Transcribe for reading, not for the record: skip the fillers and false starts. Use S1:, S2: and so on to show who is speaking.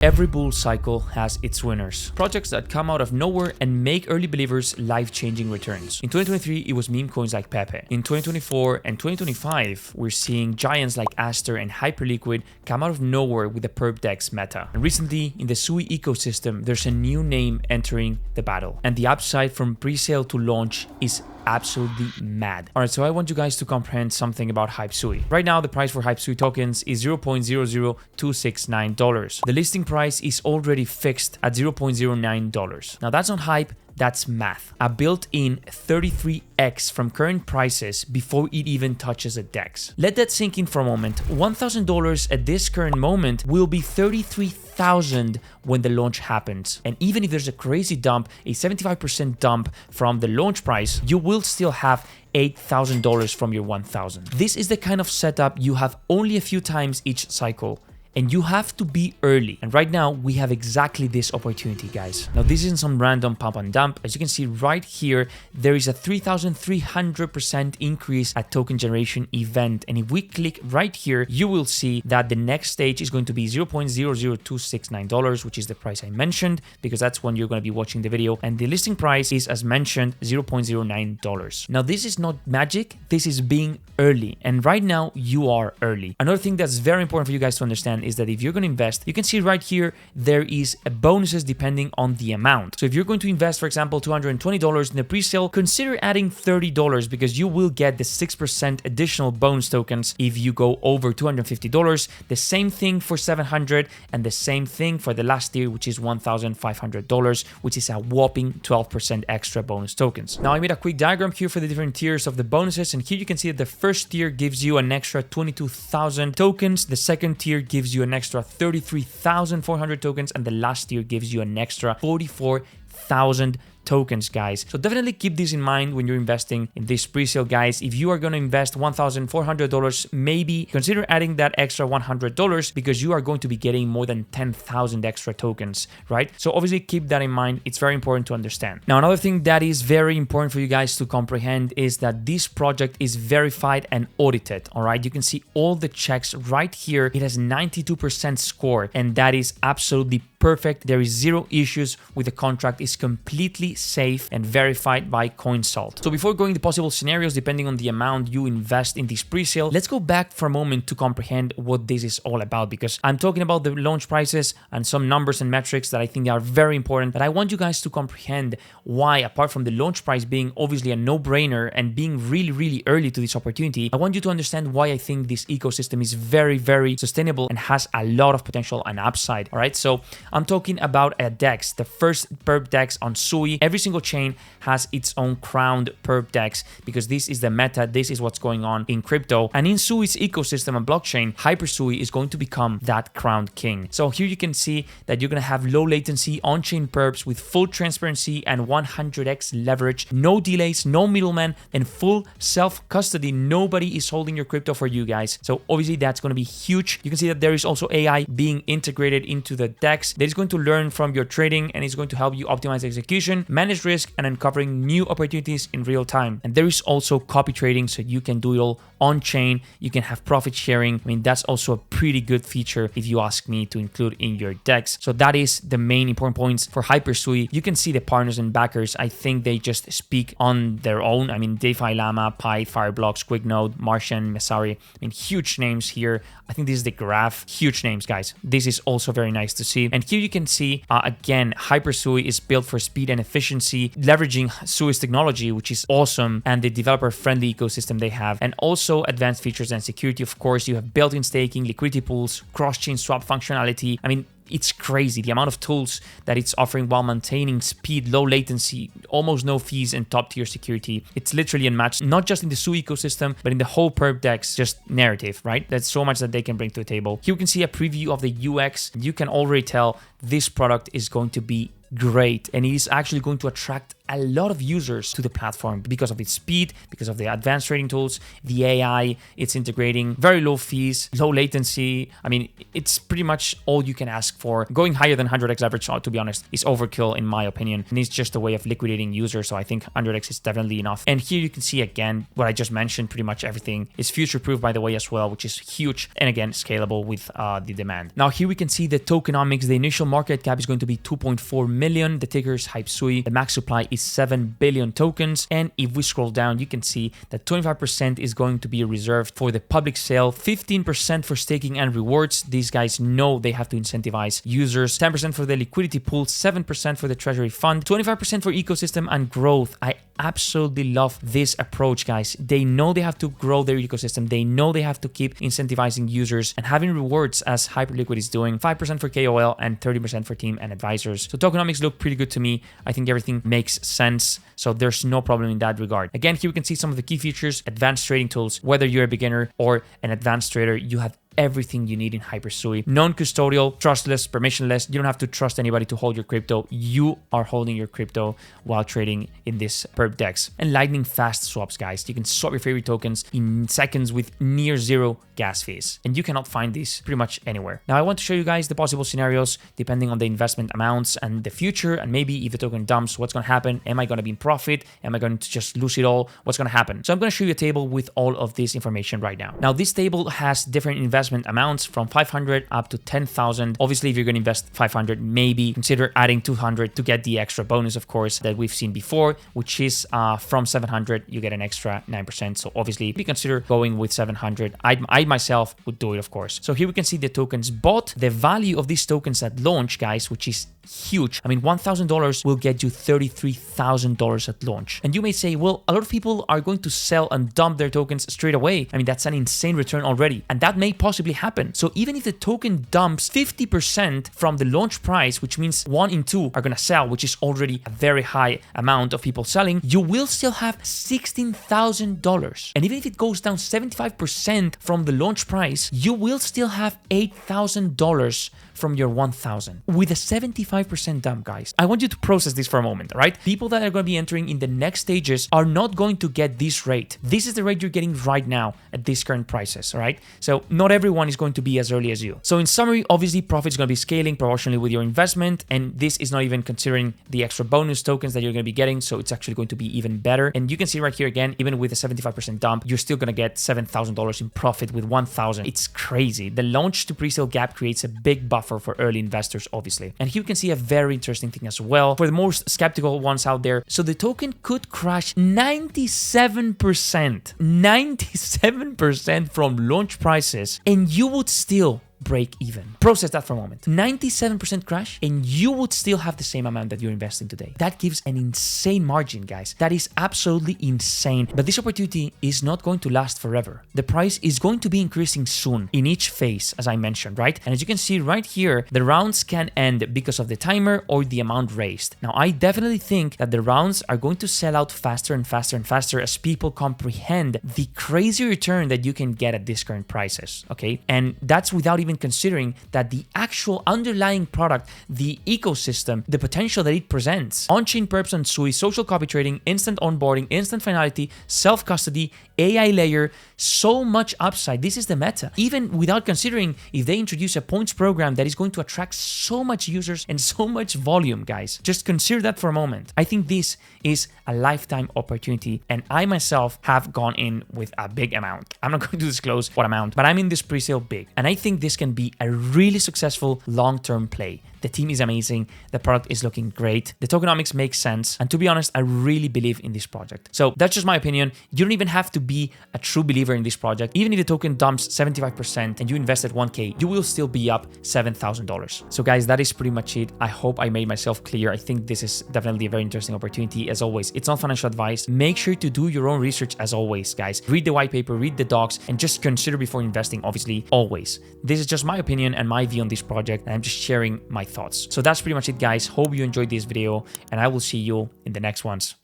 S1: Every bull cycle has its winners. Projects that come out of nowhere and make early believers life-changing returns. In 2023, it was meme coins like Pepe. In 2024 and 2025, we're seeing giants like Aster and Hyperliquid come out of nowhere with the perp DEX meta. And recently, in the SUI ecosystem, there's a new name entering the battle. And the upside from pre-sale to launch is absolutely mad. Alright, so I want you guys to comprehend something about HyperSUI. Right now, the price for HyperSUI tokens is $0.00269. The listing price is already fixed at $0.09. Now that's not hype, that's math. A built-in 33x from current prices before it even touches a DEX. Let that sink in for a moment. $1,000 at this current moment will be $33,000 when the launch happens. And even if there's a crazy dump, a 75% dump from the launch price, you will still have $8,000 from your 1,000. This is the kind of setup you have only a few times each cycle. And you have to be early. And right now, we have exactly this opportunity, guys. Now, this isn't some random pump and dump. As you can see right here, there is a 3,300% increase at token generation event. And if we click right here, you will see that the next stage is going to be $0.00269, which is the price I mentioned, because that's when you're going to be watching the video. And the listing price is, as mentioned, $0.09. Now, this is not magic. This is being early. And right now, you are early. Another thing that's very important for you guys to understand is that if you're going to invest, you can see right here, there is bonuses depending on the amount. So if you're going to invest, for example, $220 in the pre-sale, consider adding $30 because you will get the 6% additional bonus tokens if you go over $250. The same thing for $700 and the same thing for the last tier, which is $1,500, which is a whopping 12% extra bonus tokens. Now I made a quick diagram here for the different tiers of the bonuses, and here you can see that the first tier gives you an extra 22,000 tokens. The second tier gives you an extra 33,400 tokens, and the last tier gives you an extra 44,000 tokens, guys. So definitely keep this in mind when you're investing in this pre-sale, guys. If you are going to invest $1,400, maybe consider adding that extra $100 because you are going to be getting more than 10,000 extra tokens, right? So obviously keep that in mind. It's very important to understand. Now, another thing that is very important for you guys to comprehend is that this project is verified and audited, all right? You can see all the checks right here. It has 92% score, and that is absolutely perfect. There is zero issues with the contract. It's completely safe and verified by CoinSalt. So before going to possible scenarios, depending on the amount you invest in this pre-sale, let's go back for a moment to comprehend what this is all about, because I'm talking about the launch prices and some numbers and metrics that I think are very important, but I want you guys to comprehend why, apart from the launch price being obviously a no-brainer and being really, really early to this opportunity, I want you to understand why I think this ecosystem is very, very sustainable and has a lot of potential and upside. All right, so I'm talking about a DEX, the first perp DEX on SUI. Every single chain has its own crowned perp DEX because this is the meta, this is what's going on in crypto. And in SUI's ecosystem and blockchain, HyperSUI is going to become that crowned king. So here you can see that you're going to have low latency on-chain perps with full transparency and 100x leverage, no delays, no middleman, and full self-custody. Nobody is holding your crypto for you guys. So obviously that's going to be huge. You can see that there is also AI being integrated into the DEX that is going to learn from your trading and is going to help you optimize execution, manage risk, and uncovering new opportunities in real time. And there is also copy trading, so you can do it all on chain. You can have profit sharing. I mean, that's also a pretty good feature if you ask me to include in your DEX. So that is the main important points for HyperSUI. You can see the partners and backers. I think they just speak on their own. I mean, DeFi Llama, Pi, Fireblocks, QuickNode, Martian, Messari. I mean, huge names here. I think this is the graph. Huge names, guys. This is also very nice to see. And here you can see, again, HyperSUI is built for speed and efficiency, leveraging SUI's technology, which is awesome, and the developer-friendly ecosystem they have, and also advanced features and security. Of course, you have built-in staking, liquidity pools, cross-chain swap functionality. I mean, it's crazy the amount of tools that it's offering while maintaining speed, low latency, almost no fees, and top-tier security. It's literally unmatched, not just in the SUI ecosystem, but in the whole perp DEX, just narrative, right? That's so much that they can bring to the table. Here you can see a preview of the UX. You can already tell this product is going to be great, and it is actually going to attract a lot of users to the platform because of its speed, because of the advanced trading tools, the AI it's integrating, very low fees, low latency. I mean, it's pretty much all you can ask for. Going higher than 100x average, to be honest, is overkill in my opinion. And it's just a way of liquidating users. So I think 100x is definitely enough. And here you can see again what I just mentioned, pretty much everything is future-proof, by the way, as well, which is huge. And again, scalable with the demand. Now here we can see the tokenomics. The initial market cap is going to be 2.4 million. The ticker is HyperSUI. The max supply is 7 billion tokens. And if we scroll down, you can see that 25% is going to be reserved for the public sale, 15% for staking and rewards. These guys know they have to incentivize users, 10% for the liquidity pool, 7% for the treasury fund, 25% for ecosystem and growth. I absolutely love this approach, guys. They know they have to grow their ecosystem. They know they have to keep incentivizing users and having rewards, as Hyperliquid is doing, 5% for KOL and 30% for team and advisors. So tokenomics look pretty good to me. I think everything makes sense. So there's no problem in that regard. Again, here we can see some of the key features, advanced trading tools. Whether you're a beginner or an advanced trader, you have everything you need in HyperSUI. Non-custodial, trustless, permissionless. You don't have to trust anybody to hold your crypto. You are holding your crypto while trading in this perp DEX. And lightning fast swaps, guys. You can swap your favorite tokens in seconds with near zero gas fees. And you cannot find this pretty much anywhere. Now I want to show you guys the possible scenarios depending on the investment amounts and the future, and maybe if the token dumps, what's going to happen? Am I going to be in profit? Am I going to just lose it all? What's going to happen? So I'm going to show you a table with all of this information right now. Now this table has different investment amounts from 500 up to 10,000. Obviously, if you're going to invest 500, maybe consider adding 200 to get the extra bonus, of course, that we've seen before, which is from 700, you get an extra 9%. So obviously, if you consider going with 700, I myself would do it, of course. So here we can see the tokens bought. The value of these tokens at launch, guys, which is huge. I mean, $1,000 will get you $33,000 at launch. And you may say, well, a lot of people are going to sell and dump their tokens straight away. I mean, that's an insane return already. And that may possibly happen. So even if the token dumps 50% from the launch price, which means 1 in 2 are going to sell, which is already a very high amount of people selling, you will still have $16,000. And even if it goes down 75% from the launch price, you will still have $8,000 from your 1,000 with a 75% dump, guys. I want you to process this for a moment, all right? People that are going to be entering in the next stages are not going to get this rate. This is the rate you're getting right now at these current prices, all right? So not everyone is going to be as early as you. So in summary, obviously profit is going to be scaling proportionally with your investment, and this is not even considering the extra bonus tokens that you're going to be getting, so it's actually going to be even better. And you can see right here again, even with a 75% dump, you're still going to get $7,000 in profit with 1,000. It's crazy. The launch to pre-sale gap creates a big buffer for early investors, obviously. And here you can see a very interesting thing as well for the most skeptical ones out there. So the token could crash 97% from launch prices, and you would still break even. Process that for a moment. 97% crash and you would still have the same amount that you're investing today. That gives an insane margin, guys. That is absolutely insane. But this opportunity is not going to last forever. The price is going to be increasing soon in each phase, as I mentioned, right? And as you can see right here, the rounds can end because of the timer or the amount raised. Now, I definitely think that the rounds are going to sell out faster and faster and faster as people comprehend the crazy return that you can get at these current prices, okay? And that's without even considering that the actual underlying product, the ecosystem, the potential that it presents, on-chain perps and SUI, social copy trading, instant onboarding, instant finality, self-custody, AI layer, so much upside. This is the meta. Even without considering if they introduce a points program that is going to attract so much users and so much volume, guys. Just consider that for a moment. I think this is a lifetime opportunity, and I myself have gone in with a big amount. I'm not going to disclose what amount, but I'm in this pre-sale big, and I think this can be a really successful long-term play. The team is amazing. The product is looking great. The tokenomics makes sense. And to be honest, I really believe in this project. So that's just my opinion. You don't even have to be a true believer in this project. Even if the token dumps 75% and you invested 1K, you will still be up $7,000. So guys, that is pretty much it. I hope I made myself clear. I think this is definitely a very interesting opportunity. As always, it's not financial advice. Make sure to do your own research as always, guys. Read the white paper, read the docs, and just consider before investing, obviously, always. This is just my opinion and my view on this project, and I'm just sharing my thoughts. So that's pretty much it, guys. Hope you enjoyed this video, and I will see you in the next ones.